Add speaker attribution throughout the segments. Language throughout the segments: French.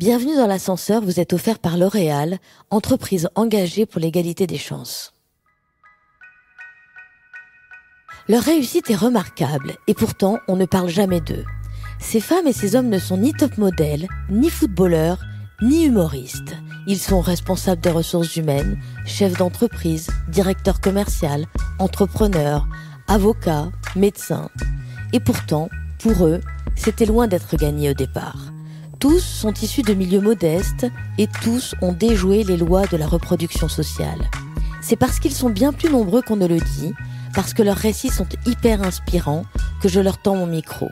Speaker 1: Bienvenue dans l'ascenseur, vous êtes offert par L'Oréal, entreprise engagée pour l'égalité des chances. Leur réussite est remarquable et pourtant on ne parle jamais d'eux. Ces femmes et ces hommes ne sont ni top modèles, ni footballeurs, ni humoristes. Ils sont responsables des ressources humaines, chefs d'entreprise, directeurs commerciaux, entrepreneurs, avocats, médecins. Et pourtant, pour eux, c'était loin d'être gagné au départ. Tous sont issus de milieux modestes et tous ont déjoué les lois de la reproduction sociale. C'est parce qu'ils sont bien plus nombreux qu'on ne le dit, parce que leurs récits sont hyper inspirants, que je leur tends mon micro.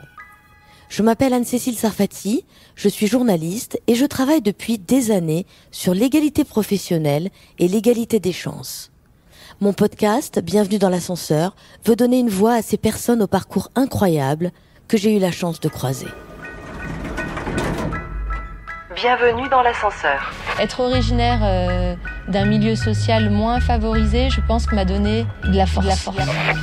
Speaker 1: Je m'appelle Anne-Cécile Sarfati, je suis journaliste et je travaille depuis des années sur l'égalité professionnelle et l'égalité des chances. Mon podcast, Bienvenue dans l'ascenseur, veut donner une voix à ces personnes au parcours incroyable que j'ai eu la chance de croiser.
Speaker 2: Bienvenue dans l'ascenseur.
Speaker 3: Être originaire d'un milieu social moins favorisé, je pense que m'a donné de la force.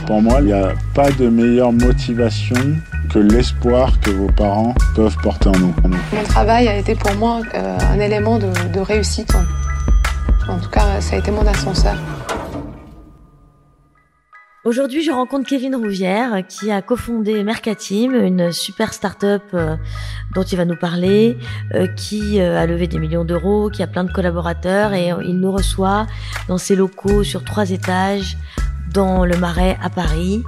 Speaker 4: Pour moi, il n'y a pas de meilleure motivation que l'espoir que vos parents peuvent porter en nous.
Speaker 5: Mon travail a été pour moi un élément de réussite. En tout cas, ça a été mon ascenseur.
Speaker 1: Aujourd'hui, je rencontre Kevin Rouvière qui a cofondé Mercateam, une super start-up dont il va nous parler, qui a levé des millions d'euros, qui a plein de collaborateurs et il nous reçoit dans ses locaux sur 3 étages dans le Marais à Paris,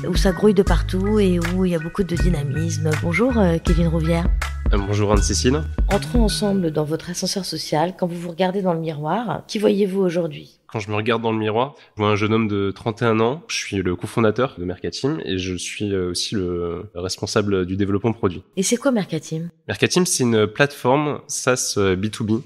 Speaker 1: où ça grouille de partout et où il y a beaucoup de dynamisme. Bonjour Kevin Rouvière.
Speaker 6: Bonjour Anne-Cécile.
Speaker 1: Entrons ensemble dans votre ascenseur social. Quand vous vous regardez dans le miroir, qui voyez-vous aujourd'hui ?
Speaker 6: Quand je me regarde dans le miroir, je vois un jeune homme de 31 ans. Je suis le cofondateur de Mercateam et je suis aussi le responsable du développement produit.
Speaker 1: Et c'est quoi Mercateam ?
Speaker 6: Mercateam, c'est une plateforme SaaS B2B.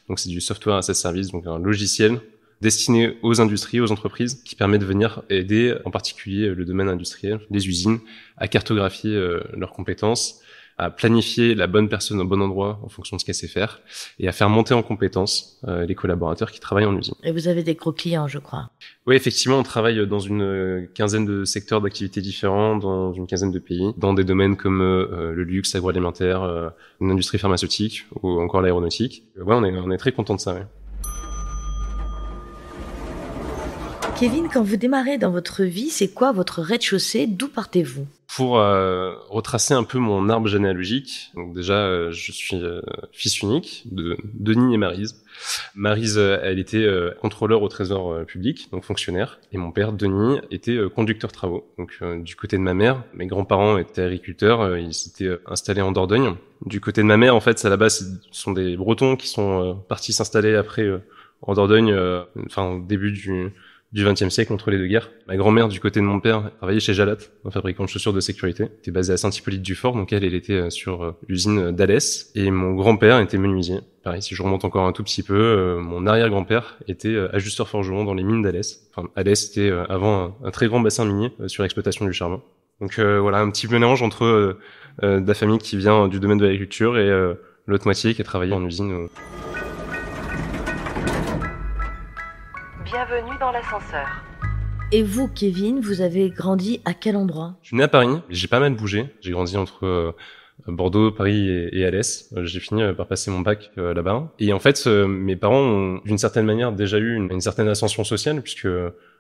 Speaker 6: Donc c'est du software as a service, donc un logiciel destiné aux industries, aux entreprises, qui permet de venir aider, en particulier le domaine industriel, les usines, à cartographier leurs compétences, à planifier la bonne personne au bon endroit en fonction de ce qu'elle sait faire et à faire monter en compétences les collaborateurs qui travaillent en usine.
Speaker 1: Et vous avez des gros clients, je crois.
Speaker 6: Oui, effectivement, on travaille dans une quinzaine de secteurs d'activité différents, dans une quinzaine de pays, dans des domaines comme le luxe, l'agroalimentaire, l'industrie pharmaceutique ou encore l'aéronautique. Ouais, on est très content de ça, ouais.
Speaker 1: Kevin, quand vous démarrez dans votre vie, c'est quoi votre rez-de-chaussée ? D'où partez-vous ?
Speaker 6: Pour retracer un peu mon arbre généalogique, donc déjà, je suis fils unique de Denis et Maryse. Maryse, elle était contrôleur au trésor public, donc fonctionnaire, et mon père, Denis, était conducteur travaux. Donc du côté de ma mère, mes grands-parents étaient agriculteurs, ils s'étaient installés en Dordogne. Du côté de ma mère, en fait, à la base, ce sont des Bretons qui sont partis s'installer après en Dordogne, au début du XXe siècle, entre les deux guerres. Ma grand-mère, du côté de mon père, travaillait chez Jalat, un fabricant de chaussures de sécurité. Elle était basée à Saint-Hippolyte-du-Fort, donc elle était sur l'usine d'Alès. Et mon grand-père était menuisier. Pareil, si je remonte encore un tout petit peu, mon arrière-grand-père était ajusteur forgeron dans les mines d'Alès. Enfin, Alès était avant un très grand bassin minier sur l'exploitation du charbon. Donc voilà, un petit mélange entre de la famille qui vient du domaine de l'agriculture et l'autre moitié qui a travaillé en usine.
Speaker 2: Bienvenue dans l'ascenseur.
Speaker 1: Et vous, Kevin, vous avez grandi à quel endroit ?
Speaker 6: Je suis né à Paris, j'ai pas mal bougé. J'ai grandi entre Bordeaux, Paris et Alès. J'ai fini par passer mon bac là-bas. Et en fait, mes parents ont d'une certaine manière déjà eu une certaine ascension sociale, puisque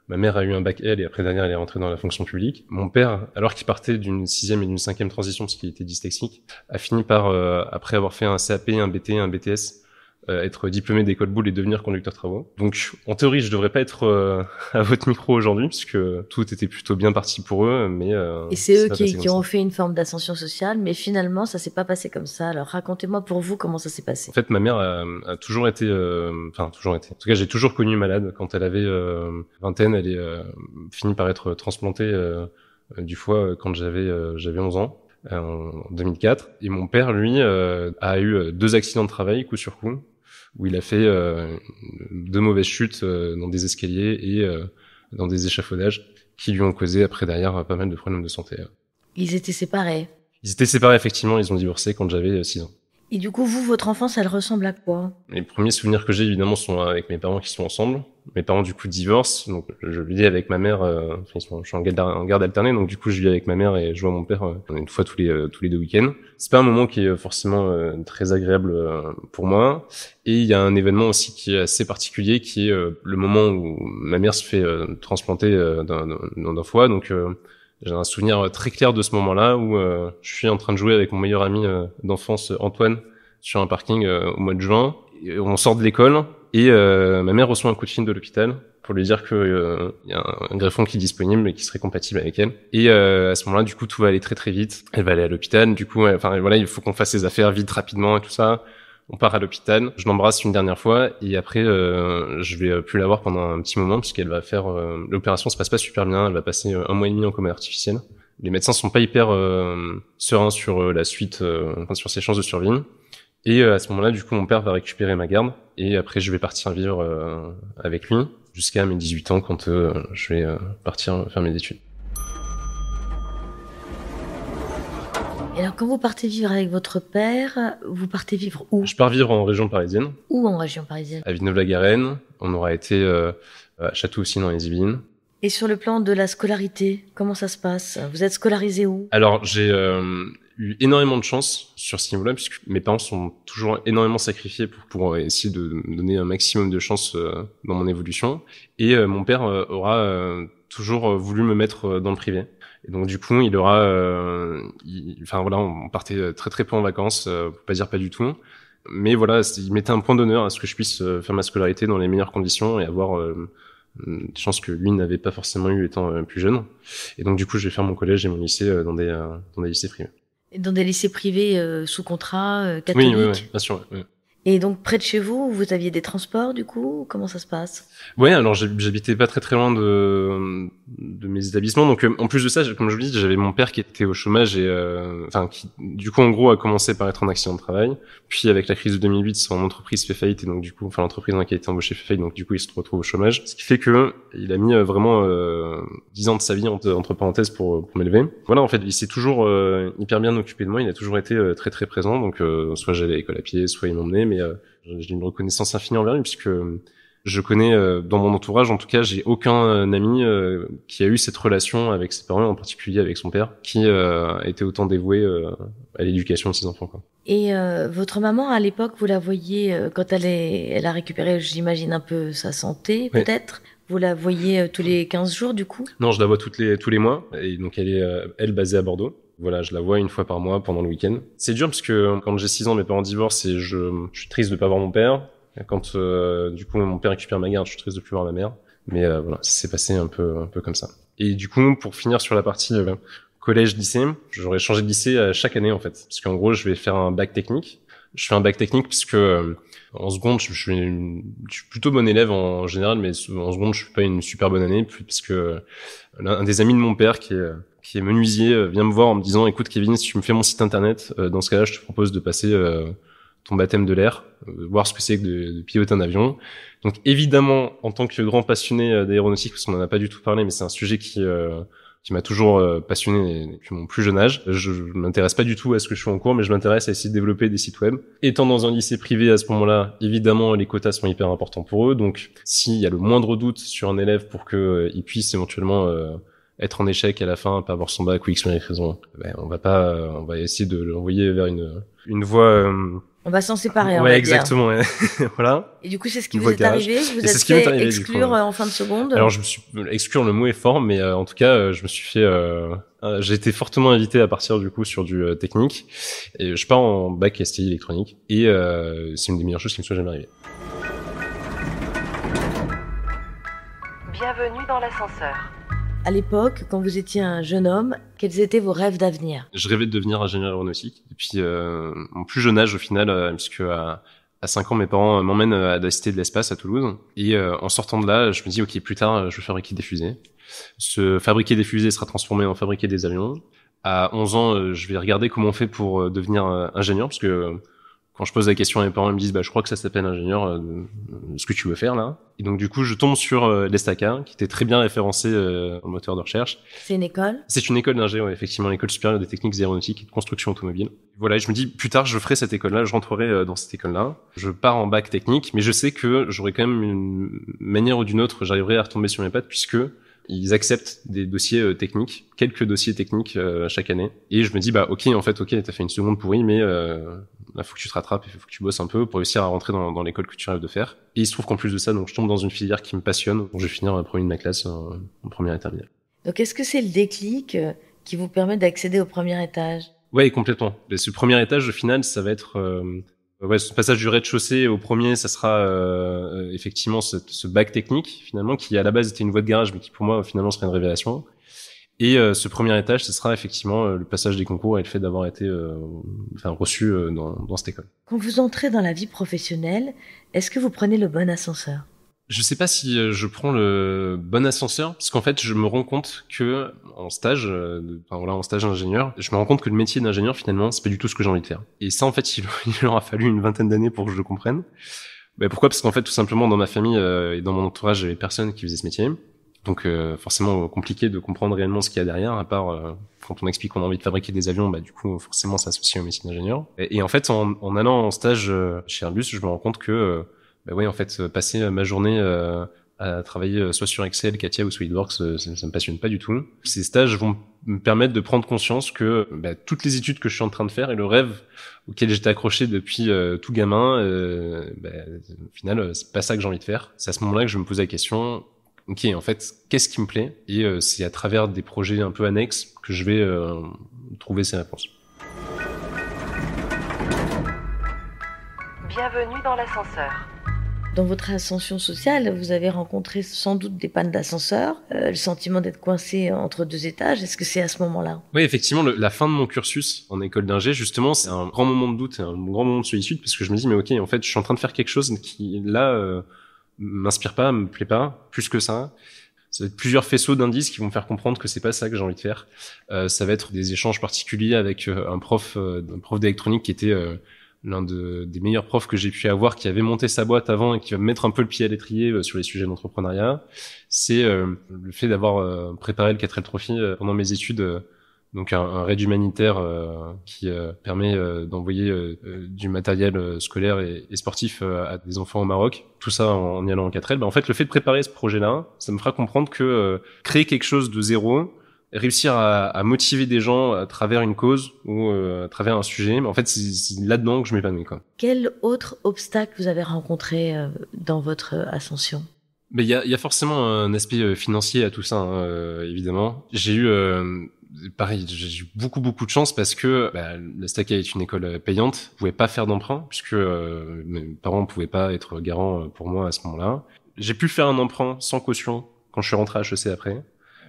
Speaker 6: ma mère a eu un bac L et après dernière elle est rentrée dans la fonction publique. Mon père, alors qu'il partait d'une 6e et d'une 5e transition parce qu'il était dyslexique, a fini par, après avoir fait un CAP, un BT, un BTS, être diplômé d'école Boulle et devenir conducteur travaux. Donc, en théorie, je devrais pas être à votre micro aujourd'hui, puisque tout était plutôt bien parti pour eux, mais...
Speaker 1: et c'est eux qui ont fait une forme d'ascension sociale, mais finalement, ça s'est pas passé comme ça. Alors, racontez-moi pour vous comment ça s'est passé.
Speaker 6: En fait, ma mère a toujours été... toujours été. En tout cas, j'ai toujours connu malade. Quand elle avait vingtaine, elle est finie par être transplantée du foie quand j'avais 11 ans. En 2004. Et mon père, lui, a eu 2 accidents de travail, coup sur coup, où il a fait 2 mauvaises chutes dans des escaliers et dans des échafaudages qui lui ont causé après derrière pas mal de problèmes de santé.
Speaker 1: Ils étaient séparés ?
Speaker 6: Ils étaient séparés, effectivement, ils ont divorcé quand j'avais 6 ans.
Speaker 1: Et du coup, vous, votre enfance, elle ressemble à quoi?
Speaker 6: Les premiers souvenirs que j'ai, évidemment, sont avec mes parents qui sont ensemble. Mes parents, du coup, divorcent. Donc, je vis avec ma mère. Je suis en garde alternée. Donc, du coup, je vis avec ma mère et je vois mon père une fois tous les 2 week-ends. C'est pas un moment qui est forcément très agréable pour moi. Et il y a un événement aussi qui est assez particulier, qui est le moment où ma mère se fait transplanter d'un foie. Donc, j'ai un souvenir très clair de ce moment-là où je suis en train de jouer avec mon meilleur ami d'enfance, Antoine, sur un parking au mois de juin. Et on sort de l'école et ma mère reçoit un coup de fil de l'hôpital pour lui dire que y a un greffon qui est disponible et qui serait compatible avec elle. Et à ce moment-là, du coup, tout va aller très très vite. Elle va aller à l'hôpital. Du coup, enfin voilà, il faut qu'on fasse ses affaires vite, rapidement et tout ça. On part à l'hôpital. Je l'embrasse une dernière fois et après, je vais plus la voir pendant un petit moment puisqu'elle va faire l'opération se passe pas super bien. Elle va passer 1 mois et demi en coma artificiel. Les médecins sont pas hyper sereins sur la suite, sur ses chances de survie. Et à ce moment-là, du coup, mon père va récupérer ma garde et après, je vais partir vivre avec lui jusqu'à mes 18 ans quand je vais partir faire mes études.
Speaker 1: Et alors, quand vous partez vivre avec votre père, vous partez vivre où?
Speaker 6: Je pars vivre en région parisienne.
Speaker 1: Où en région parisienne?
Speaker 6: À Villeneuve-la-Garenne. On aura été à Château aussi dans les Yvelines.
Speaker 1: Et sur le plan de la scolarité, comment ça se passe? Vous êtes scolarisé où?
Speaker 6: Alors, j'ai eu énormément de chance sur ce niveau-là, puisque mes parents sont toujours énormément sacrifiés pour essayer de me donner un maximum de chance dans mon évolution. Et mon père aura toujours voulu me mettre dans le privé. Et donc du coup, il aura, enfin voilà, on partait très très peu en vacances, pour pas dire pas du tout. Mais voilà, il mettait un point d'honneur à ce que je puisse faire ma scolarité dans les meilleures conditions et avoir une chance que lui n'avait pas forcément eu étant plus jeune. Et donc du coup, je vais faire mon collège et mon lycée dans des lycées privés.
Speaker 1: Et dans des lycées privés sous contrat, catholiques?
Speaker 6: Oui, bien sûr. Oui.
Speaker 1: Et donc près de chez vous, vous aviez des transports du coup? Comment ça se passe?
Speaker 6: Ouais, alors j'habitais pas très très loin de mes établissements, donc en plus de ça, comme je vous dis, j'avais mon père qui était au chômage et enfin qui du coup en gros a commencé par être en accident de travail, puis avec la crise de 2008, son entreprise fait faillite et donc du coup, enfin l'entreprise dans laquelle il était embauché fait faillite, donc du coup il se retrouve au chômage, ce qui fait que il a mis vraiment 10 ans de sa vie entre parenthèses pour m'élever. Voilà, en fait, il s'est toujours hyper bien occupé de moi, il a toujours été très très présent, donc soit j'allais à l'école à pied, soit il m'emmenait, mais j'ai une reconnaissance infinie envers lui puisque je connais dans mon entourage, en tout cas, j'ai aucun ami qui a eu cette relation avec ses parents, en particulier avec son père, qui a été autant dévoué à l'éducation de ses enfants, quoi.
Speaker 1: Et votre maman, à l'époque, vous la voyez quand elle a récupéré, j'imagine, un peu sa santé,
Speaker 6: Oui.
Speaker 1: peut-être? Vous la voyez tous les 15 jours, du coup?
Speaker 6: Non, je la vois tous les mois, et donc elle est elle basée à Bordeaux. Voilà, je la vois une fois par mois pendant le week-end. C'est dur parce que quand j'ai 6 ans, mes parents divorcent et je suis triste de pas voir mon père. Quand du coup mon père récupère ma garde, je suis triste de plus voir ma mère. Mais voilà, ça s'est passé un peu comme ça. Et du coup, pour finir sur la partie collège-lycée, j'aurais changé de lycée à chaque année en fait, parce qu'en gros, je vais faire un bac technique. Je fais un bac technique puisque en seconde, je suis plutôt bon élève en général, mais en seconde, je suis pas une super bonne année, parce que un des amis de mon père qui est menuisier vient me voir en me disant: écoute Kevin, si tu me fais mon site internet, dans ce cas-là, je te propose de passer ton baptême de l'air, voir ce que c'est que de piloter un avion. Donc évidemment, en tant que grand passionné d'aéronautique, parce qu'on en a pas du tout parlé, mais c'est un sujet qui m'a toujours passionné depuis mon plus jeune âge. Je m'intéresse pas du tout à ce que je fais en cours, mais je m'intéresse à essayer de développer des sites web. Étant dans un lycée privé à ce moment-là, évidemment, les quotas sont hyper importants pour eux. Donc, s'il y a le moindre doute sur un élève pour que il puisse éventuellement être en échec à la fin, pas avoir son bac ou X ou Y raison, ben, on va essayer de l'envoyer vers une voie.
Speaker 1: On va s'en séparer, on
Speaker 6: ouais,
Speaker 1: va
Speaker 6: exactement.
Speaker 1: dire.
Speaker 6: Ouais. Voilà.
Speaker 1: Et du coup, c'est ce qui
Speaker 6: Une
Speaker 1: vous
Speaker 6: voie
Speaker 1: est
Speaker 6: garage.
Speaker 1: arrivé? Vous
Speaker 6: Et
Speaker 1: êtes
Speaker 6: c'est ce qui m'est
Speaker 1: fait
Speaker 6: arrivé, du
Speaker 1: exclure
Speaker 6: coup, ouais.
Speaker 1: en fin de seconde?
Speaker 6: Alors, je me suis exclure, le mot est fort, mais en tout cas, je me suis fait. J'ai été fortement invité à partir du coup sur du technique. Et je pars en bac STI électronique. Et c'est une des meilleures choses qui me soit jamais arrivée.
Speaker 2: Bienvenue dans l'ascenseur.
Speaker 1: À l'époque, quand vous étiez un jeune homme, quels étaient vos rêves d'avenir?
Speaker 6: Je rêvais de devenir ingénieur aéronautique. Et puis, mon plus jeune âge au final, puisque à 5 ans, mes parents m'emmènent à la Cité de l'Espace à Toulouse. Et en sortant de là, je me dis, ok, plus tard, je vais fabriquer des fusées. Ce fabriquer des fusées sera transformé en fabriquer des avions. À 11 ans, je vais regarder comment on fait pour devenir ingénieur, parce que Quand je pose la question à mes parents, ils me disent je crois que ça s'appelle ingénieur, ce que tu veux faire là. Et donc du coup, je tombe sur l'ESTACA, qui était très bien référencé dans le moteur de recherche.
Speaker 1: C'est une école? C'est
Speaker 6: une école d'ingé, ouais, effectivement, l'école supérieure des techniques aéronautiques et de construction automobile. Voilà, je me dis plus tard, je ferai cette école-là, je rentrerai dans cette école-là. Je pars en bac technique, mais je sais que j'aurai quand même une manière ou d'une autre, j'arriverai à retomber sur mes pattes puisque ils acceptent des dossiers techniques, quelques dossiers techniques chaque année. Et je me dis ok, t'as fait une seconde pourrie, mais là faut que tu te rattrapes, il faut que tu bosses un peu pour réussir à rentrer dans l'école que tu rêves de faire. Et il se trouve qu'en plus de ça, donc je tombe dans une filière qui me passionne, donc je vais finir premier de ma classe en première et terminale.
Speaker 1: Donc est-ce que c'est le déclic qui vous permet d'accéder au premier étage?
Speaker 6: Ouais, complètement. Et ce premier étage, au final, ça va être ce passage du rez-de-chaussée au premier, ça sera effectivement ce bac technique finalement qui à la base était une voie de garage mais qui pour moi finalement serait une révélation. Et ce premier étage, ce sera effectivement le passage des concours et le fait d'avoir été reçu dans cette école.
Speaker 1: Quand vous entrez dans la vie professionnelle, est-ce que vous prenez le bon ascenseur?
Speaker 6: Je sais pas si je prends le bon ascenseur, parce qu'en fait, je me rends compte que en stage, en stage d'ingénieur, je me rends compte que le métier d'ingénieur, finalement, c'est pas du tout ce que j'ai envie de faire. Et ça, en fait, il aura fallu une vingtaine d'années pour que je le comprenne. Pourquoi? Parce qu'en fait, tout simplement, dans ma famille et dans mon entourage, j'avais personne qui faisait ce métier. Donc, forcément, compliqué de comprendre réellement ce qu'il y a derrière, à part quand on explique qu'on a envie de fabriquer des avions, du coup, forcément, ça s'associe au métier d'ingénieur. Et en fait, en allant en stage chez Airbus, je me rends compte que passer ma journée à travailler soit sur Excel, Katia ou SolidWorks, ça me passionne pas du tout. Ces stages vont me permettre de prendre conscience que toutes les études que je suis en train de faire et le rêve auquel j'étais accroché depuis tout gamin, au final, c'est pas ça que j'ai envie de faire. C'est à ce moment-là que je me pose la question, ok, en fait, qu'est-ce qui me plaît? Et c'est à travers des projets un peu annexes que je vais trouver ces réponses.
Speaker 2: Bienvenue dans l'ascenseur.
Speaker 1: Dans votre ascension sociale, vous avez rencontré sans doute des pannes d'ascenseur, le sentiment d'être coincé entre deux étages. Est-ce que c'est à ce moment-là?
Speaker 6: Oui, effectivement, la fin de mon cursus en école d'ingé, justement, c'est un grand moment de doute et un grand moment de solitude parce que je me dis, mais ok, en fait, je suis en train de faire quelque chose qui, là, m'inspire pas, me plaît pas, plus que ça. Ça va être plusieurs faisceaux d'indices qui vont me faire comprendre que c'est pas ça que j'ai envie de faire. Ça va être des échanges particuliers avec un prof d'électronique qui était l'un des meilleurs profs que j'ai pu avoir, qui avait monté sa boîte avant et qui va me mettre un peu le pied à l'étrier sur les sujets d'entrepreneuriat. C'est le fait d'avoir préparé le 4L Trophy pendant mes études, donc un raid humanitaire qui permet d'envoyer du matériel scolaire et sportif à des enfants au Maroc. Tout ça en y allant en 4L. En fait, le fait de préparer ce projet-là, ça me fera comprendre que créer quelque chose de zéro, réussir à motiver des gens à travers une cause ou à travers un sujet, mais en fait c'est là-dedans que je m'épanouis, quoi.
Speaker 1: Quel autre obstacle vous avez rencontré dans votre ascension?
Speaker 6: Il y a forcément un aspect financier à tout ça, évidemment. J'ai eu j'ai eu beaucoup de chance parce que l'ESTACA est une école payante, je pouvais pas faire d'emprunt puisque mes parents pouvaient pas être garants pour moi à ce moment-là. J'ai pu faire un emprunt sans caution quand je suis rentré à HEC après.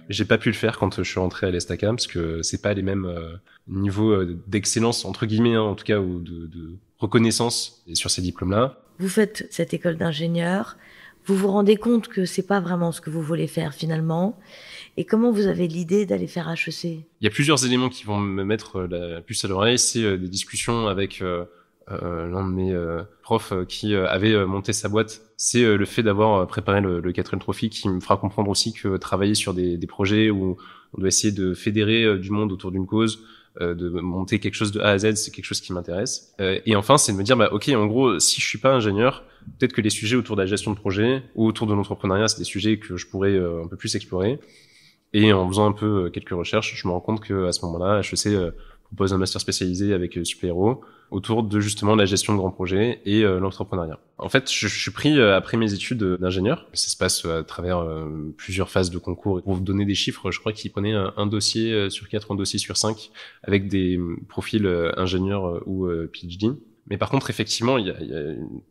Speaker 6: J'ai pas pu le faire quand je suis rentré à l'ESTACA parce que c'est pas les mêmes niveaux d'excellence entre guillemets, en tout cas, ou de reconnaissance sur ces diplômes-là.
Speaker 1: Vous faites cette école d'ingénieur, vous vous rendez compte que c'est pas vraiment ce que vous voulez faire finalement, et comment vous avez l'idée d'aller faire HEC? Il
Speaker 6: y a plusieurs éléments qui vont me mettre la puce à l'oreille, c'est des discussions avec l'un de mes profs qui avait monté sa boîte. C'est le fait d'avoir préparé le 4L Trophy qui me fera comprendre aussi que travailler sur des projets où on doit essayer de fédérer du monde autour d'une cause, de monter quelque chose de A à Z, c'est quelque chose qui m'intéresse. Et enfin, c'est de me dire, ok, en gros, si je suis pas ingénieur, peut-être que les sujets autour de la gestion de projet ou autour de l'entrepreneuriat, c'est des sujets que je pourrais un peu plus explorer. Et en faisant un peu quelques recherches, je me rends compte que à ce moment-là, HEC propose un master spécialisé avec Super-Héros autour de justement la gestion de grands projets et l'entrepreneuriat. En fait, je suis pris après mes études d'ingénieur. Ça se passe à travers plusieurs phases de concours. Pour vous donner des chiffres, je crois qu'ils prenaient un dossier sur 4, un dossier sur 5 avec des profils ingénieurs ou PhD. Mais par contre, effectivement, il y a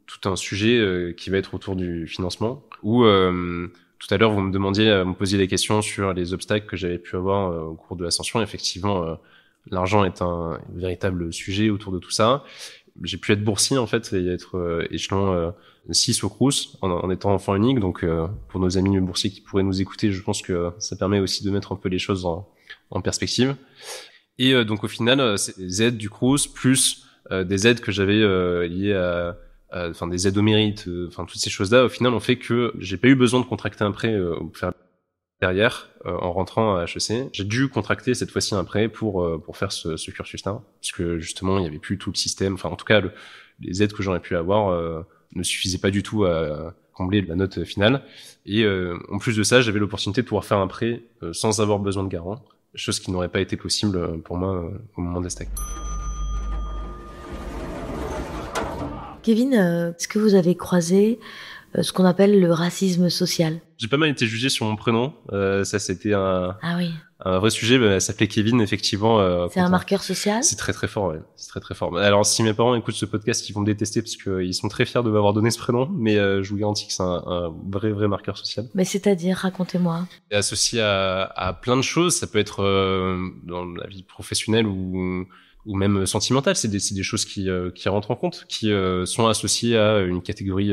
Speaker 6: tout un sujet qui va être autour du financement où tout à l'heure, vous me posiez des questions sur les obstacles que j'avais pu avoir au cours de l'ascension. Effectivement, l'argent est un véritable sujet autour de tout ça. J'ai pu être boursier, en fait, et être échelon 6 au Crous en étant enfant unique. Donc, pour nos amis boursiers qui pourraient nous écouter, je pense que ça permet aussi de mettre un peu les choses en perspective. Et donc, au final, c'est les aides du Crous plus des aides que j'avais liées enfin des aides au mérite, enfin toutes ces choses-là, au final, ont fait que j'ai pas eu besoin de contracter un prêt pour faire derrière, en rentrant à HEC. J'ai dû contracter cette fois-ci un prêt pour faire ce cursus-là, parce que justement, il y avait plus tout le système. Enfin, en tout cas, les aides que j'aurais pu avoir ne suffisaient pas du tout à combler la note finale. Et en plus de ça, j'avais l'opportunité de pouvoir faire un prêt sans avoir besoin de garant, chose qui n'aurait pas été possible pour moi au moment des stacks.
Speaker 1: Kevin, est-ce que vous avez croisé ce qu'on appelle le racisme social?
Speaker 6: J'ai pas mal été jugé sur mon prénom. Ça, c'était un vrai sujet. Elle s'appelait Kevin, effectivement.
Speaker 1: C'est un marqueur social?
Speaker 6: C'est très très fort, ouais. C'est très très fort. Alors, si mes parents écoutent ce podcast, ils vont me détester parce qu'ils sont très fiers de m'avoir donné ce prénom, mais je vous garantis que c'est un vrai marqueur social.
Speaker 1: Mais c'est-à-dire, racontez-moi.
Speaker 6: Et associé à plein de choses. Ça peut être dans la vie professionnelle ou même sentimentale. C'est des choses qui rentrent en compte, qui sont associées à une catégorie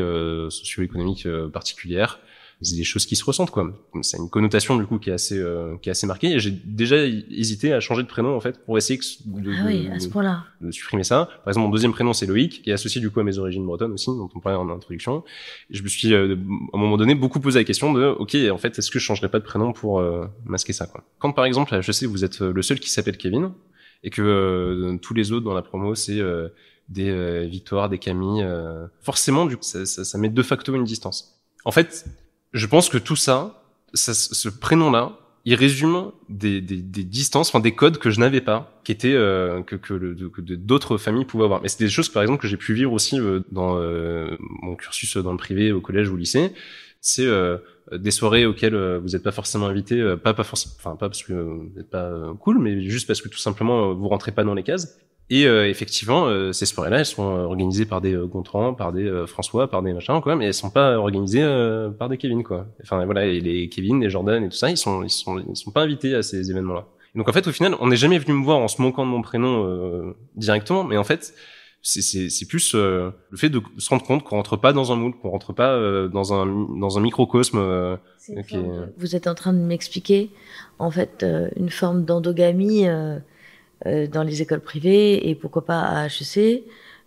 Speaker 6: socio-économique particulière. C'est des choses qui se ressentent, quoi. C'est une connotation du coup qui est assez marquée. Et j'ai déjà hésité à changer de prénom en fait pour essayer
Speaker 1: à ce point-là.
Speaker 6: De supprimer ça. Par exemple, mon deuxième prénom c'est Loïc, qui est associé du coup à mes origines bretonnes aussi, dont on parlait en introduction. Et je me suis à un moment donné beaucoup posé la question de ok, en fait, est-ce que je changerais pas de prénom pour masquer ça, quoi. Quand par exemple, je sais que vous êtes le seul qui s'appelle Kevin et que tous les autres dans la promo c'est des Victoire, des Camille, forcément du coup ça met de facto une distance. En fait, je pense que tout ça, ce prénom-là, il résume des distances, enfin des codes que je n'avais pas, qui étaient que d'autres familles pouvaient avoir. Mais c'est des choses, par exemple, que j'ai pu vivre aussi dans mon cursus dans le privé, au collège ou au lycée. C'est des soirées auxquelles vous n'êtes pas forcément invité, pas parce que vous n'êtes pas cool, mais juste parce que tout simplement vous rentrez pas dans les cases. Et effectivement, ces soirées-là, elles sont organisées par des Gontran, par des François, par des machins, quoi, mais elles sont pas organisées par des Kevin, quoi. Enfin voilà, et les Kevin, les Jordan et tout ça, ils sont pas invités à ces événements-là. Donc en fait, au final, on n'est jamais venu me voir en se moquant de mon prénom directement, mais en fait, c'est plus le fait de se rendre compte qu'on rentre pas dans un moule, qu'on rentre pas dans un microcosme.
Speaker 1: Vous êtes en train de m'expliquer, en fait, une forme d'endogamie. Dans les écoles privées et pourquoi pas à HEC,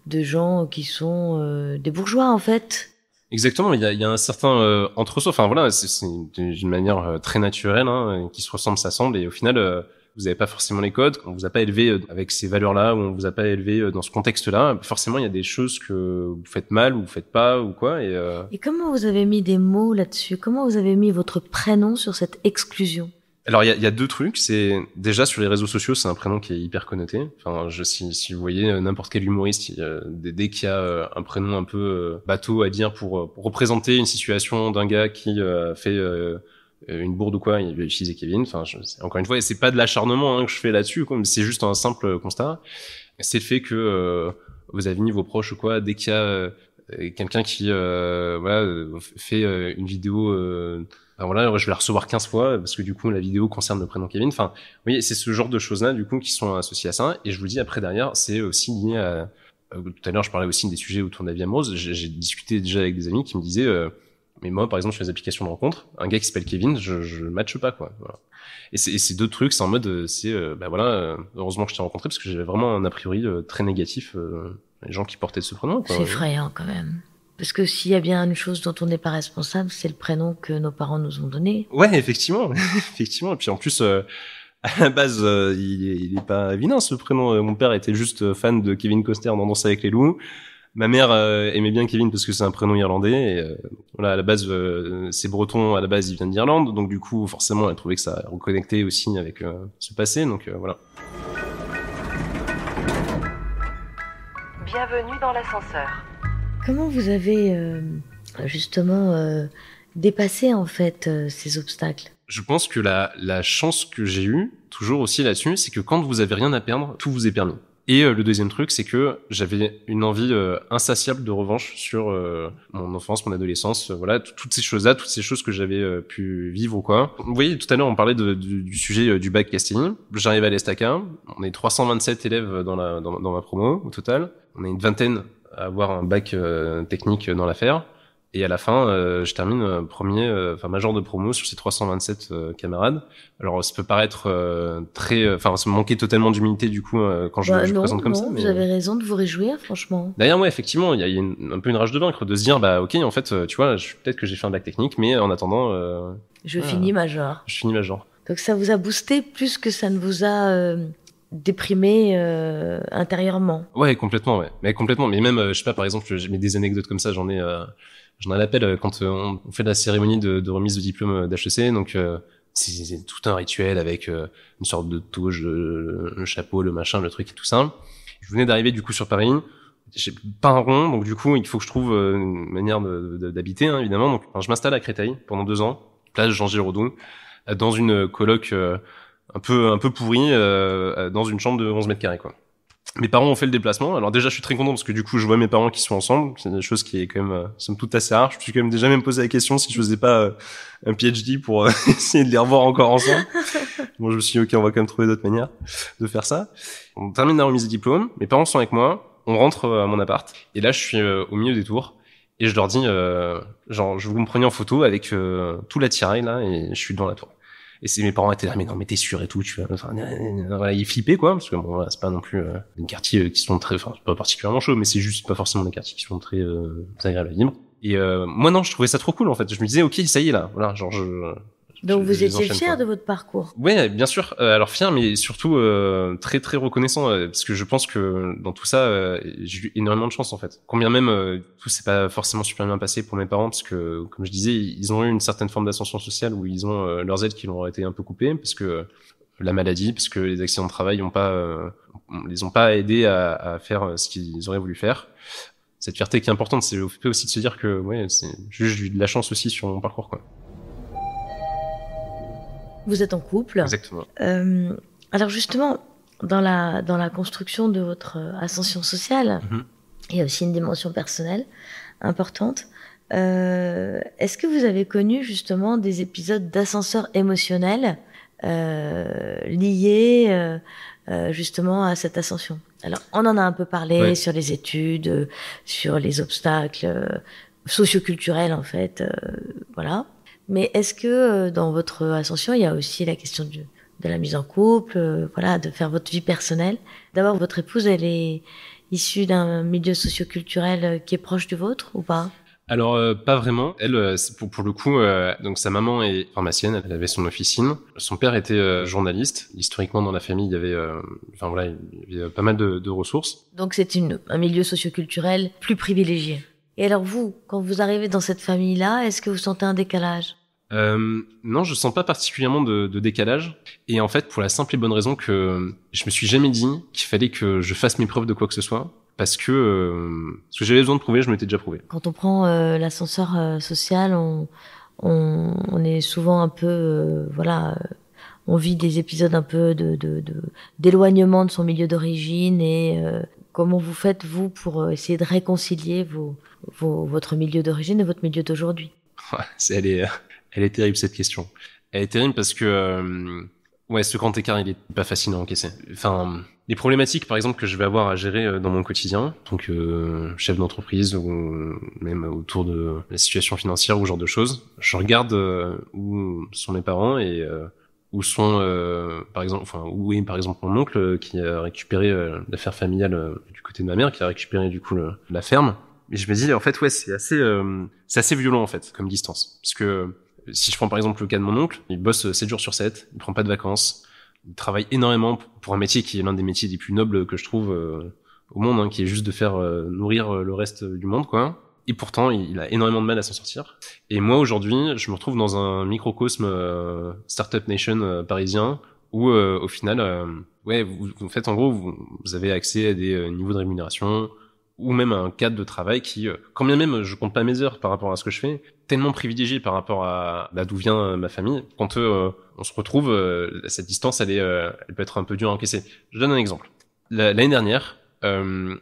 Speaker 1: de gens qui sont des bourgeois en fait.
Speaker 6: Exactement, il y a un certain entre-soi. Enfin voilà, c'est d'une manière très naturelle, hein, qui se ressemble, s'assemble, et au final, vous n'avez pas forcément les codes. On vous a pas élevé avec ces valeurs-là, ou on vous a pas élevé dans ce contexte-là. Forcément, il y a des choses que vous faites mal ou vous faites pas ou quoi.
Speaker 1: Et comment vous avez mis des mots là-dessus? Comment vous avez mis votre prénom sur cette exclusion?
Speaker 6: Alors il y a deux trucs, c'est déjà sur les réseaux sociaux, c'est un prénom qui est hyper connoté. Enfin, si vous voyez n'importe quel humoriste, dès qu'il y a un prénom un peu bateau à dire pour représenter une situation d'un gars qui fait une bourde ou quoi, il va utiliser Kevin. Enfin, encore une fois, et c'est pas de l'acharnement que je fais là-dessus, quoi, mais c'est juste un simple constat. C'est le fait que vous avez mis vos proches ou quoi, dès qu'il y a quelqu'un qui fait une vidéo. Alors voilà, je vais la recevoir 15 fois parce que du coup la vidéo concerne le prénom Kevin. Enfin, oui, c'est ce genre de choses-là du coup qui sont associées à ça. Et je vous dis après derrière, c'est aussi lié à tout à l'heure je parlais aussi des sujets autour de la vie amoureuse. J'ai discuté déjà avec des amis qui me disaient mais moi par exemple sur les applications de rencontre, un gars qui s'appelle Kevin, je matche pas, quoi. Voilà. Et c'est deux trucs, c'est en mode heureusement que je t'ai rencontré parce que j'avais vraiment un a priori très négatif les gens qui portaient ce prénom, quoi.
Speaker 1: C'est effrayant quand même. Parce que s'il y a bien une chose dont on n'est pas responsable, c'est le prénom que nos parents nous ont donné.
Speaker 6: Ouais, effectivement, effectivement. Et puis en plus, à la base, il est pas vilain ce prénom. Mon père était juste fan de Kevin Costner dans Danse avec les loups. Ma mère aimait bien Kevin parce que c'est un prénom irlandais. Et voilà, à la base, c'est breton. À la base, il vient d'Irlande, donc du coup, forcément, elle trouvait que ça reconnectait aussi avec ce passé. Donc voilà.
Speaker 2: Bienvenue dans l'ascenseur.
Speaker 1: Comment vous avez justement dépassé en fait ces obstacles?
Speaker 6: Je pense que la chance que j'ai eue, toujours aussi là-dessus, c'est que quand vous avez rien à perdre, tout vous est permis. Et le deuxième truc, c'est que j'avais une envie insatiable de revanche sur mon enfance, mon adolescence, voilà, toutes ces choses-là, toutes ces choses que j'avais pu vivre ou quoi. Vous voyez, tout à l'heure, on parlait du sujet du bac Castigny. J'arrive à l'Estaca, on est 327 élèves dans ma promo au total. On est une vingtaine à avoir un bac technique dans l'affaire. Et à la fin, je termine premier, major de promo sur ces 327 camarades. Alors ça peut paraître ça me manquait totalement d'humilité du coup quand je présente comme ça.
Speaker 1: Non, vous avez raison de vous réjouir, franchement.
Speaker 6: D'ailleurs, ouais, effectivement, il y a un peu une rage de vaincre, de se dire, ok, en fait, tu vois, peut-être que j'ai fait un bac technique, mais en attendant,
Speaker 1: je finis major.
Speaker 6: Je finis major.
Speaker 1: Donc ça vous a boosté plus que ça ne vous a déprimé intérieurement.
Speaker 6: Ouais, complètement, ouais. Mais complètement. Mais même, je sais pas, par exemple, j'ai des anecdotes comme ça, j'en ai un appel quand on fait la cérémonie de remise de diplôme d'HEC, donc c'est tout un rituel avec une sorte de toge, le chapeau, le machin, le truc et tout ça. Je venais d'arriver du coup sur Paris, j'ai pas un rond, donc du coup il faut que je trouve une manière d'habiter, hein, évidemment. Donc je m'installe à Créteil pendant 2 ans, place Jean Giraudoux, dans une coloc un peu pourrie, dans une chambre de 11 mètres carrés, quoi. Mes parents ont fait le déplacement. Alors déjà, je suis très content parce que du coup, je vois mes parents qui sont ensemble. C'est des choses qui est quand même, somme toute, assez rare. Je me suis quand même déjà même posé la question si je faisais pas un PhD pour essayer de les revoir encore ensemble. Bon, je me suis dit, ok, on va quand même trouver d'autres manières de faire ça. On termine la remise des diplômes. Mes parents sont avec moi. On rentre à mon appart. Et là, je suis au milieu des tours. Et je leur dis, je veux que vous me preniez en photo avec tout l'attirail là. Et je suis devant la tour. Et mes parents étaient là, mais non, mais t'es sûr et tout, tu vois. Enfin, voilà, ils flippaient, quoi, parce que bon, voilà, c'est pas non plus des quartiers qui sont c'est pas particulièrement chauds, mais c'est juste pas forcément des quartiers qui sont très agréables à vivre. Et moi, non, je trouvais ça trop cool, en fait. Je me disais, ok, ça y est, là, voilà, genre,
Speaker 1: donc vous étiez fier de votre parcours?
Speaker 6: Ouais, bien sûr. Alors fier, mais surtout très très reconnaissant, parce que je pense que dans tout ça, j'ai eu énormément de chance en fait. Combien même tout s'est pas forcément super bien passé pour mes parents, parce que comme je disais, ils ont eu une certaine forme d'ascension sociale où ils ont leurs aides qui leur ont été un peu coupées, parce que la maladie, parce que les accidents de travail les ont pas aidés à faire ce qu'ils auraient voulu faire. Cette fierté qui est importante, c'est le fait aussi de se dire que ouais, c'est juste j'ai eu de la chance aussi sur mon parcours, quoi.
Speaker 1: Vous êtes en couple.
Speaker 6: Exactement.
Speaker 1: Alors justement, dans la construction de votre ascension sociale, il y a aussi une dimension personnelle importante. Est-ce que vous avez connu justement des épisodes d'ascenseur émotionnel liés justement à cette ascension? Alors, on en a un peu parlé sur les études, sur les obstacles socioculturels en fait, voilà. Mais est-ce que dans votre ascension, il y a aussi la question de la mise en couple, voilà, de faire votre vie personnelle? D'abord, votre épouse, elle est issue d'un milieu socioculturel qui est proche du vôtre ou pas?
Speaker 6: Alors pas vraiment. Elle, pour le coup, donc sa maman est pharmacienne, elle avait son officine. Son père était journaliste. Historiquement, dans la famille, il y avait, il y avait pas mal de ressources.
Speaker 1: Donc c'est un milieu socioculturel plus privilégié. Et alors vous, quand vous arrivez dans cette famille-là, est-ce que vous sentez un décalage?
Speaker 6: Non, je sens pas particulièrement de décalage. Et en fait, pour la simple et bonne raison que je me suis jamais dit qu'il fallait que je fasse mes preuves de quoi que ce soit. Parce que j'avais besoin de prouver, je m'étais déjà prouvé.
Speaker 1: Quand on prend l'ascenseur social, on est souvent un peu, on vit des épisodes un peu d'éloignement de son milieu d'origine. Et comment vous faites, vous, pour essayer de réconcilier votre milieu d'origine et votre milieu d'aujourd'hui?
Speaker 6: Elle est terrible, cette question. Elle est terrible parce que ce grand écart, il est pas facile à encaisser. Enfin, les problématiques, par exemple, que je vais avoir à gérer dans mon quotidien, donc chef d'entreprise ou même autour de la situation financière ou ce genre de choses, je regarde où sont mes parents et où sont où est par exemple mon oncle qui a récupéré l'affaire familiale du côté de ma mère, qui a récupéré du coup la ferme. Et je me dis en fait c'est assez violent en fait comme distance, parce que si je prends par exemple le cas de mon oncle, il bosse 7 jours sur 7, il prend pas de vacances, il travaille énormément pour un métier qui est l'un des métiers les plus nobles que je trouve au monde, hein, qui est juste de faire nourrir le reste du monde, quoi. Et pourtant, il a énormément de mal à s'en sortir. Et moi, aujourd'hui, je me retrouve dans un microcosme Startup Nation parisien où, au final, vous faites en gros, vous avez accès à des niveaux de rémunération ou même à un cadre de travail qui, quand bien même je compte pas mes heures par rapport à ce que je fais, tellement privilégié par rapport à d'où vient ma famille. Quand on se retrouve, cette distance, elle peut être un peu dure à encaisser. Je donne un exemple. L'année dernière, on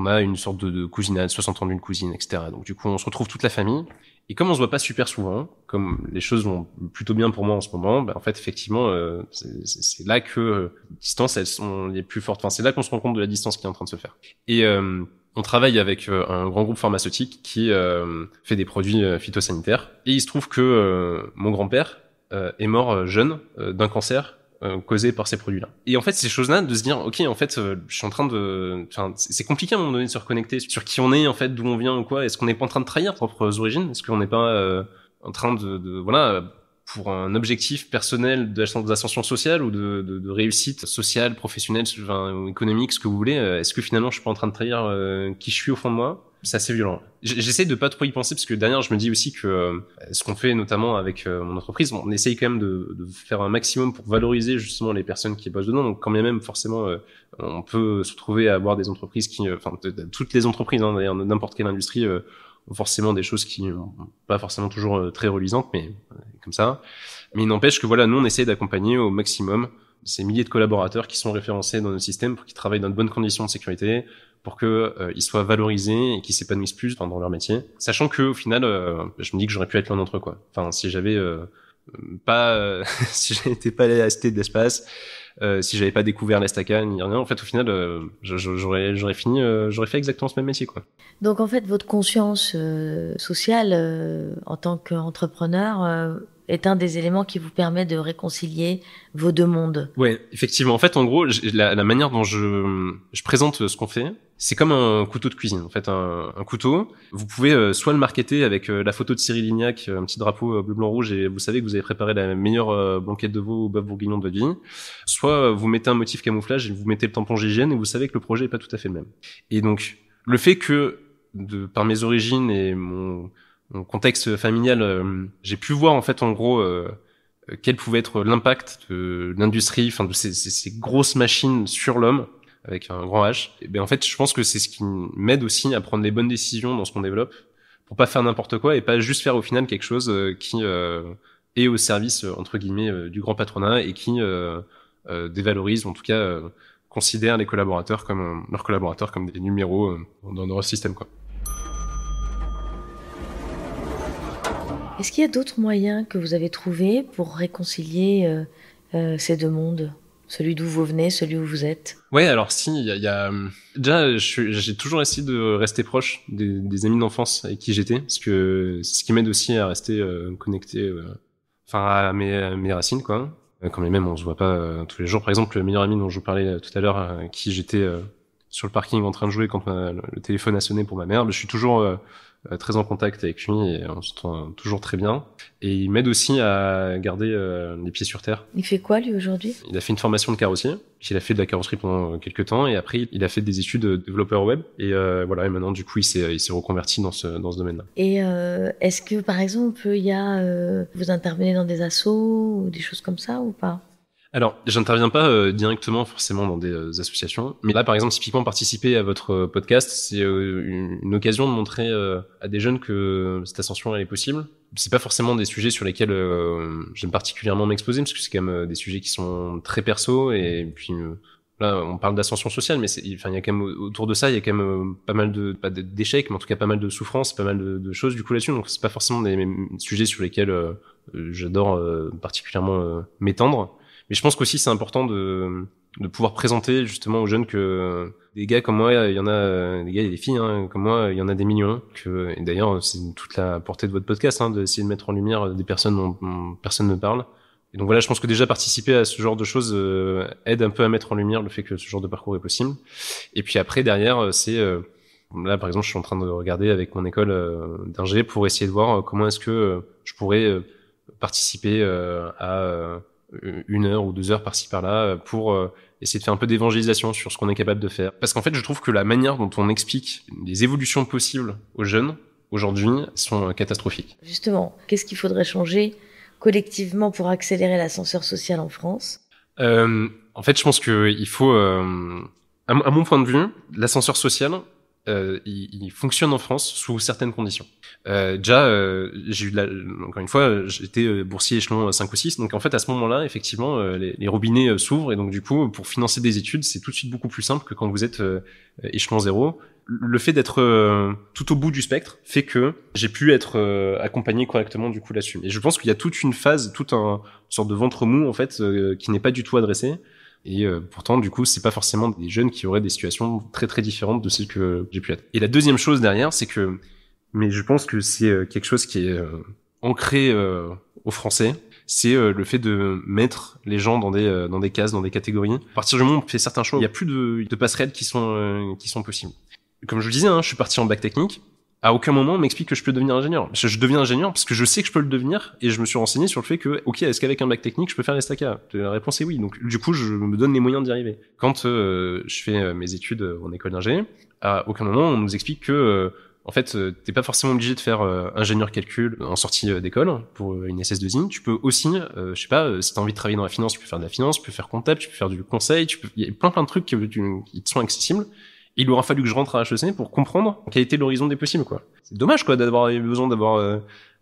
Speaker 6: a une sorte de cousinade, 60 ans d'une cousine, etc. Donc du coup, on se retrouve toute la famille. Et comme on se voit pas super souvent, comme les choses vont plutôt bien pour moi en ce moment, en fait, effectivement, c'est là que les distances, elles sont les plus fortes. Enfin, c'est là qu'on se rend compte de la distance qui est en train de se faire. Et on On travaille avec un grand groupe pharmaceutique qui fait des produits phytosanitaires. Et il se trouve que mon grand-père est mort jeune d'un cancer causé par ces produits-là. Et en fait, ces choses-là, de se dire, ok, en fait, je suis en train de... Enfin, c'est compliqué à un moment donné de se reconnecter sur qui on est, en fait, d'où on vient ou quoi. Est-ce qu'on n'est pas en train de trahir nos propres origines? Est-ce qu'on n'est pas en train de voilà, pour un objectif personnel d'ascension sociale ou de réussite sociale, professionnelle, ou économique, ce que vous voulez, est-ce que finalement je suis pas en train de trahir qui je suis au fond de moi? C'est assez violent. J'essaie de pas trop y penser parce que derrière je me dis aussi que ce qu'on fait notamment avec mon entreprise, on essaye quand même de faire un maximum pour valoriser justement les personnes qui bossent dedans. Donc quand bien même forcément on peut se retrouver à avoir des entreprises qui, enfin toutes les entreprises, hein, d'ailleurs n'importe quelle industrie ont forcément des choses qui sont pas forcément toujours très reluisantes, mais comme ça. Mais il n'empêche que voilà, nous on essaie d'accompagner au maximum ces milliers de collaborateurs qui sont référencés dans nos systèmes pour qu'ils travaillent dans de bonnes conditions de sécurité, pour que ils soient valorisés et qu'ils s'épanouissent plus dans leur métier, sachant que au final je me dis que j'aurais pu être l'un d'entre eux, quoi. Enfin, si j'avais pas si j'étais pas allé à ST de l'espace, si j'avais pas découvert l'Estaca ni rien, en fait au final j'aurais fait exactement ce même métier, quoi.
Speaker 1: Donc en fait votre conscience sociale en tant qu'entrepreneur est un des éléments qui vous permet de réconcilier vos deux mondes.
Speaker 6: Ouais, effectivement. En fait, en gros, la manière dont je présente ce qu'on fait, c'est comme un couteau de cuisine. En fait, un couteau, vous pouvez soit le marketer avec la photo de Cyril Lignac, un petit drapeau bleu, blanc, rouge, et vous savez que vous avez préparé la meilleure blanquette de veau ou bœuf bourguignon de votre vie. Soit vous mettez un motif camouflage et vous mettez le tampon GIGN et vous savez que le projet est pas tout à fait le même. Et donc, le fait que, par mes origines et mon contexte familial, j'ai pu voir en fait en gros quel pouvait être l'impact de l'industrie, enfin de ces grosses machines sur l'homme avec un grand H. Et ben en fait, je pense que c'est ce qui m'aide aussi à prendre les bonnes décisions dans ce qu'on développe, pour pas faire n'importe quoi et pas juste faire au final quelque chose qui est au service entre guillemets du grand patronat et qui dévalorise, ou en tout cas considère les collaborateurs comme leurs collaborateurs comme des numéros dans leur système, quoi.
Speaker 1: Est-ce qu'il y a d'autres moyens que vous avez trouvés pour réconcilier ces deux mondes, celui d'où vous venez, celui où vous êtes?
Speaker 6: Ouais, alors si, il y a déjà, j'ai toujours essayé de rester proche des amis d'enfance avec qui j'étais, parce que c'est ce qui m'aide aussi à rester connecté, enfin à mes racines, quoi. Quand même, on se voit pas tous les jours. Par exemple, le meilleur ami dont je vous parlais tout à l'heure, avec qui j'étais sur le parking en train de jouer quand le téléphone a sonné pour ma mère, je suis toujours très en contact avec lui et on s'entend toujours très bien. Et il m'aide aussi à garder les pieds sur terre.
Speaker 1: Il fait quoi lui aujourd'hui?
Speaker 6: Il a fait une formation de carrossier, puis il a fait de la carrosserie pendant quelques temps et après il a fait des études de développeur web et voilà, et maintenant du coup il s'est reconverti dans ce domaine-là.
Speaker 1: Et est-ce que par exemple il y a vous intervenez dans des assos ou des choses comme ça ou pas?
Speaker 6: Alors, j'interviens pas directement forcément dans des associations, mais là, par exemple, typiquement, participer à votre podcast, c'est une occasion de montrer à des jeunes que cette ascension, elle est possible. C'est pas forcément des sujets sur lesquels j'aime particulièrement m'exposer, parce que c'est quand même des sujets qui sont très perso, et puis là, on parle d'ascension sociale, mais il y a quand même autour de ça, il y a quand même pas mal pas d'échecs, mais en tout cas pas mal de souffrances, pas mal de choses du coup là-dessus. Donc c'est pas forcément des sujets sur lesquels j'adore particulièrement m'étendre. Mais je pense qu'aussi c'est important de pouvoir présenter justement aux jeunes que des gars comme moi, il y en a des gars et des filles comme moi, il y en a des millions. Et d'ailleurs, c'est toute la portée de votre podcast, d'essayer de mettre en lumière des personnes dont personne ne parle. Et donc voilà, je pense que déjà participer à ce genre de choses aide un peu à mettre en lumière le fait que ce genre de parcours est possible. Et puis après, derrière, c'est là par exemple, je suis en train de regarder avec mon école d'ingé pour essayer de voir comment est-ce que je pourrais participer à 1 heure ou 2 heures par-ci par-là pour essayer de faire un peu d'évangélisation sur ce qu'on est capable de faire. Parce qu'en fait, je trouve que la manière dont on explique les évolutions possibles aux jeunes aujourd'hui sont catastrophiques.
Speaker 1: Justement, qu'est-ce qu'il faudrait changer collectivement pour accélérer l'ascenseur social en France?
Speaker 6: En fait, je pense qu'il faut, à mon point de vue, l'ascenseur social, il fonctionne en France sous certaines conditions. Déjà, j'ai eu encore une fois, j'étais boursier échelon 5 ou 6, donc en fait à ce moment-là, effectivement, les robinets s'ouvrent et donc du coup, pour financer des études, c'est tout de suite beaucoup plus simple que quand vous êtes échelon 0. Le fait d'être tout au bout du spectre fait que j'ai pu être accompagné correctement du coup là-dessus. Et je pense qu'il y a toute une phase, toute une sorte de ventre mou en fait, qui n'est pas du tout adressée. Et pourtant, du coup, c'est pas forcément des jeunes qui auraient des situations très très différentes de celles que j'ai pu être. Et la deuxième chose derrière, c'est que, mais je pense que c'est quelque chose qui est ancré aux Français, c'est le fait de mettre les gens dans des cases, dans des catégories. À partir du moment où on fait certains choix, il y a plus de passerelles qui sont possibles. Comme je le disais, je suis parti en bac technique. À aucun moment on m'explique que je peux devenir ingénieur. Je deviens ingénieur parce que je sais que je peux le devenir et je me suis renseigné sur le fait que, ok, est-ce qu'avec un bac technique je peux faire les STACA ? La réponse est oui. Donc du coup, je me donne les moyens d'y arriver. Quand je fais mes études en école d'ingé, à aucun moment on nous explique que en fait, t'es pas forcément obligé de faire ingénieur calcul en sortie d'école pour une SS2I. Tu peux aussi, je sais pas, si t'as envie de travailler dans la finance, tu peux faire de la finance, tu peux faire comptable, tu peux faire du conseil, il y a plein de trucs qui te sont accessibles. Et il aura fallu que je rentre à HEC pour comprendre quel était l'horizon des possibles, quoi. C'est dommage, quoi, d'avoir besoin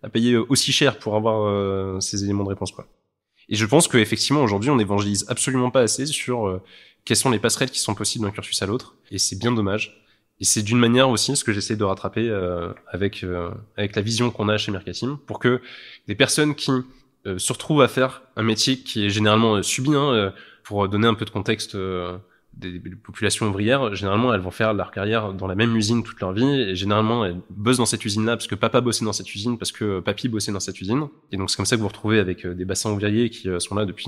Speaker 6: à payer aussi cher pour avoir ces éléments de réponse, quoi. Et je pense que effectivement aujourd'hui on évangélise absolument pas assez sur quelles sont les passerelles qui sont possibles d'un cursus à l'autre. Et c'est bien dommage. Et c'est d'une manière aussi ce que j'essaie de rattraper avec la vision qu'on a chez Mercatim, pour que des personnes qui se retrouvent à faire un métier qui est généralement subi, pour donner un peu de contexte, des populations ouvrières, généralement elles vont faire leur carrière dans la même usine toute leur vie, et généralement elles bossent dans cette usine-là parce que papa bossait dans cette usine, parce que papy bossait dans cette usine, et donc c'est comme ça que vous vous retrouvez avec des bassins ouvriers qui sont là depuis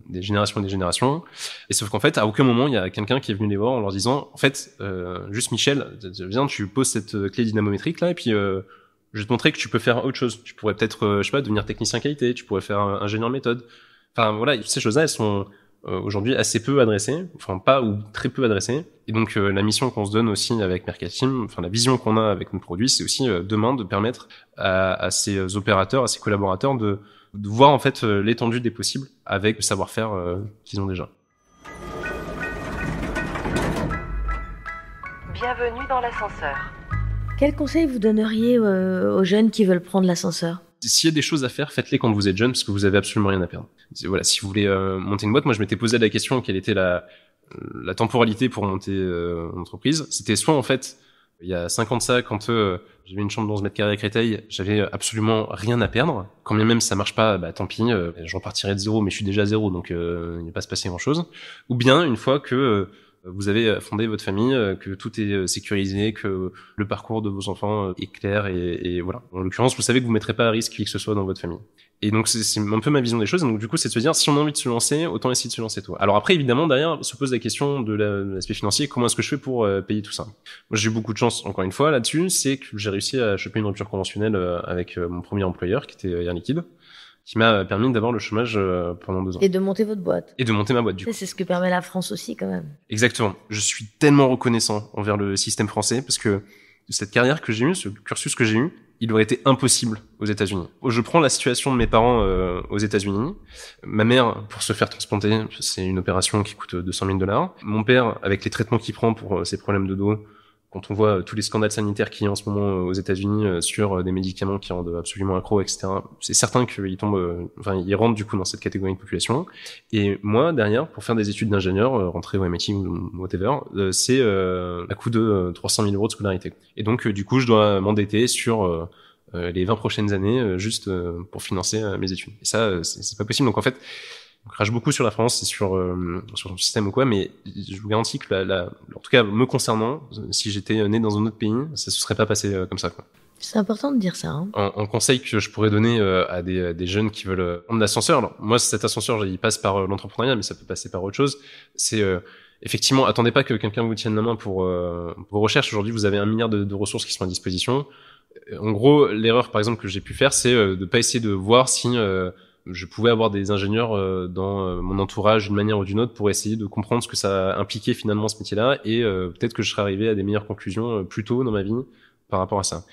Speaker 6: des générations et des générations. Et sauf qu'en fait à aucun moment il y a quelqu'un qui est venu les voir en leur disant, en fait juste Michel, viens, tu poses cette clé dynamométrique là, et puis je vais te montrer que tu peux faire autre chose. Tu pourrais peut-être je sais pas, devenir technicien qualité, tu pourrais faire ingénieur méthode. Enfin voilà, ces choses-là elles sont aujourd'hui assez peu adressées, enfin pas ou très peu adressées. Et donc la mission qu'on se donne aussi avec Mercatim, enfin la vision qu'on a avec nos produits, c'est aussi demain de permettre à ces opérateurs, à ces collaborateurs de voir en fait l'étendue des possibles avec le savoir-faire qu'ils ont déjà.
Speaker 2: Bienvenue dans l'ascenseur.
Speaker 1: Quel conseil vous donneriez aux jeunes qui veulent prendre l'ascenseur ?
Speaker 6: S'il y a des choses à faire, faites-les quand vous êtes jeune, parce que vous avez absolument rien à perdre. Voilà, si vous voulez monter une boîte, moi je m'étais posé la question quelle était la temporalité pour monter une entreprise. C'était soit en fait, il y a 5 ans de ça, quand j'avais une chambre de 11 mètres carrés à Créteil, j'avais absolument rien à perdre. Quand bien même ça marche pas, tant pis, je repartirai de zéro, mais je suis déjà à zéro, donc il ne va pas se passer grand-chose. Ou bien une fois que vous avez fondé votre famille, que tout est sécurisé, que le parcours de vos enfants est clair et voilà. En l'occurrence, vous savez que vous mettrez pas à risque qui que ce soit dans votre famille. Et donc c'est un peu ma vision des choses. Donc du coup, c'est de se dire si on a envie de se lancer, autant essayer de se lancer tôt. Alors après, évidemment, derrière se pose la question de l'aspect financier. Comment est-ce que je fais pour payer tout ça ? Moi, j'ai eu beaucoup de chance encore une fois là-dessus, c'est que j'ai réussi à choper une rupture conventionnelle avec mon premier employeur qui était Air Liquide, qui m'a permis d'avoir le chômage pendant 2 ans.
Speaker 1: Et de monter votre boîte.
Speaker 6: Et de monter ma boîte, du coup.
Speaker 1: C'est ce que permet la France aussi, quand même.
Speaker 6: Exactement. Je suis tellement reconnaissant envers le système français parce que cette carrière que j'ai eue, ce cursus que j'ai eu, il aurait été impossible aux États-Unis. Je prends la situation de mes parents aux États-Unis. Ma mère, pour se faire transplanter, c'est une opération qui coûte $200,000. Mon père, avec les traitements qu'il prend pour ses problèmes de dos, quand on voit tous les scandales sanitaires qu'il y a en ce moment aux États-Unis sur des médicaments qui rendent absolument accro, etc., c'est certain qu'il tombe, il rentre du coup dans cette catégorie de population. Et moi, derrière, pour faire des études d'ingénieur, rentrer au MIT ou whatever, c'est à coût de 300 000 € de scolarité. Et donc, du coup, je dois m'endetter sur les 20 prochaines années juste pour financer mes études. Et ça, c'est pas possible. Donc en fait, on crache beaucoup sur la France et sur son système ou quoi, mais je vous garantis que en tout cas me concernant, si j'étais né dans un autre pays, ça se serait pas passé comme ça, quoi.
Speaker 1: C'est important de dire ça. Hein.
Speaker 6: Un conseil que je pourrais donner à des jeunes qui veulent prendre l'ascenseur, alors moi cet ascenseur il passe par l'entrepreneuriat, mais ça peut passer par autre chose, c'est effectivement, attendez pas que quelqu'un vous tienne la main pour vos recherches. Aujourd'hui vous avez 1 milliard de ressources qui sont à disposition. En gros, l'erreur par exemple que j'ai pu faire, c'est de pas essayer de voir si je pouvais avoir des ingénieurs dans mon entourage d'une manière ou d'une autre pour essayer de comprendre ce que ça impliquait finalement ce métier-là, et peut-être que je serais arrivé à des meilleures conclusions plus tôt dans ma vie par rapport à ça.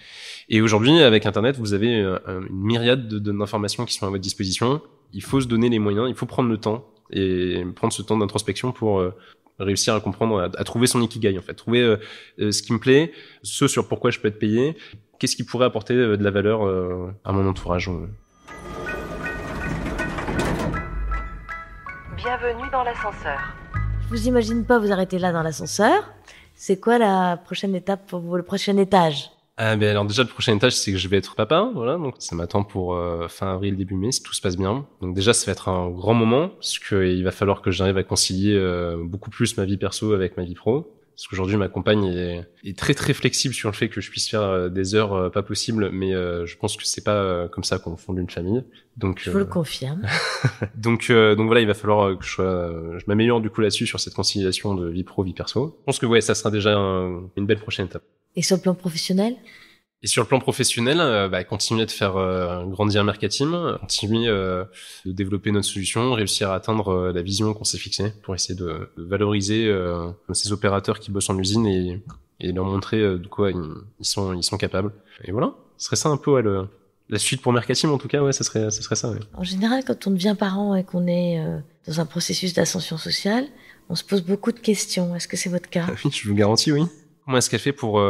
Speaker 6: Et aujourd'hui, avec Internet, vous avez une myriade d'informations qui sont à votre disposition. Il faut se donner les moyens, il faut prendre le temps et prendre ce temps d'introspection pour réussir à comprendre, à trouver son ikigai en fait, trouver ce qui me plaît, ce sur pourquoi je peux être payé, qu'est-ce qui pourrait apporter de la valeur à mon entourage.
Speaker 2: Bienvenue dans l'ascenseur.
Speaker 1: Je vous imagine pas vous arrêter là dans l'ascenseur. C'est quoi la prochaine étape pour vous, le prochain étage ?
Speaker 6: Alors déjà, le prochain étage, c'est que je vais être papa, voilà, donc ça m'attend pour fin avril, début mai, si tout se passe bien. Donc déjà, ça va être un grand moment, parce qu'il va falloir que j'arrive à concilier beaucoup plus ma vie perso avec ma vie pro. Parce qu'aujourd'hui, ma compagne est très très flexible sur le fait que je puisse faire des heures pas possibles, mais je pense que c'est pas comme ça qu'on fonde une famille. Donc
Speaker 1: Je vous le confirme.
Speaker 6: donc voilà, il va falloir que je m'améliore du coup là-dessus sur cette conciliation de vie pro vie perso. Je pense que ouais, ça sera déjà une belle prochaine étape.
Speaker 1: Et sur le plan professionnel?
Speaker 6: Et sur le plan professionnel, continuer de faire grandir Mercateam, continuer de développer notre solution, réussir à atteindre la vision qu'on s'est fixée pour essayer de valoriser ces opérateurs qui bossent en usine et leur montrer de quoi ils sont capables. Et voilà, ce serait ça un peu ouais, la suite pour Mercateam en tout cas, ouais, ça serait ça. Ouais.
Speaker 1: En général, quand on devient parent et qu'on est dans un processus d'ascension sociale, on se pose beaucoup de questions. Est-ce que c'est votre cas?
Speaker 6: Oui, je vous garantis, oui. Comment est-ce qu'elle fait pour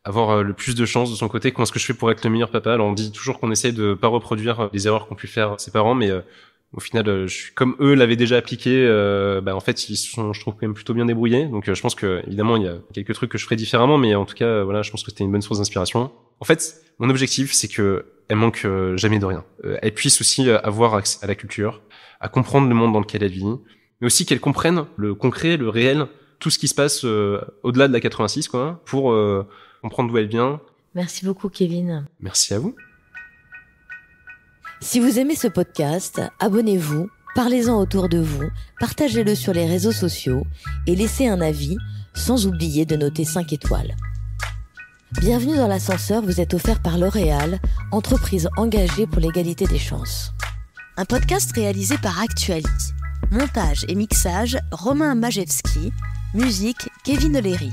Speaker 6: avoir le plus de chance de son côté? Comment est-ce que je fais pour être le meilleur papa? Alors on dit toujours qu'on essaie de pas reproduire les erreurs qu'ont pu faire ses parents, mais au final, comme eux l'avaient déjà appliqué, en fait ils sont, je trouve, quand même plutôt bien débrouillés. Donc je pense que évidemment il y a quelques trucs que je ferais différemment, mais en tout cas voilà, je pense que c'était une bonne source d'inspiration. En fait, mon objectif c'est que elle manque jamais de rien. Elle puisse aussi avoir accès à la culture, à comprendre le monde dans lequel elle vit, mais aussi qu'elle comprenne le concret, le réel, tout ce qui se passe au-delà de la 86, quoi, pour comprendre d'où elle vient.
Speaker 1: Merci beaucoup, Kevin.
Speaker 6: Merci à vous.
Speaker 1: Si vous aimez ce podcast, abonnez-vous, parlez-en autour de vous, partagez-le sur les réseaux sociaux et laissez un avis, sans oublier de noter 5 étoiles. Bienvenue dans l'ascenseur vous est offert par L'Oréal, entreprise engagée pour l'égalité des chances.
Speaker 7: Un podcast réalisé par Actuality. Montage et mixage, Romain Majewski. Musique, Kevin O'Leary.